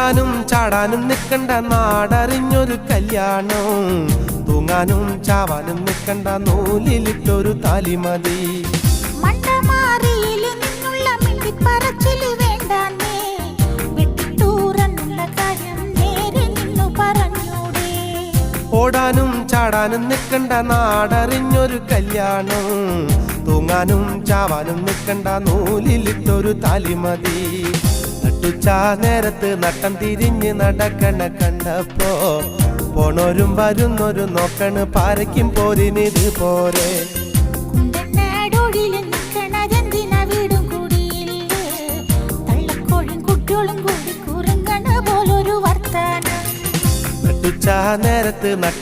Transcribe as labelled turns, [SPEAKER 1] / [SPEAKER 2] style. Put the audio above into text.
[SPEAKER 1] ഓടാനും ചാടാനും നിൽക്കണ്ട നാടറിഞ്ഞൊരു കല്യാണം, തൂങ്ങാനും ചാവാനും നിൽക്കണ്ട നൂലിലിട്ടൊരു താലി മതി. ഓടാനും ചാടാനും നിൽക്കണ്ട നാടറിഞ്ഞൊരു കല്യാണം, തൂങ്ങാനും ചാവാനും നിൽക്കണ്ട നൂലിലിട്ടൊരു താലി മതി. നട്ടുച്ചാ നേരത്ത് നട്ടം തിരിഞ്ഞ് നടക്കണ കണ്ടപ്പോ പോണോരും വരുന്നൊരു നോക്കണ് പാരയ്ക്കും പോരിനിത് പോരെ. നട്ടുച്ചാ നേരത്ത്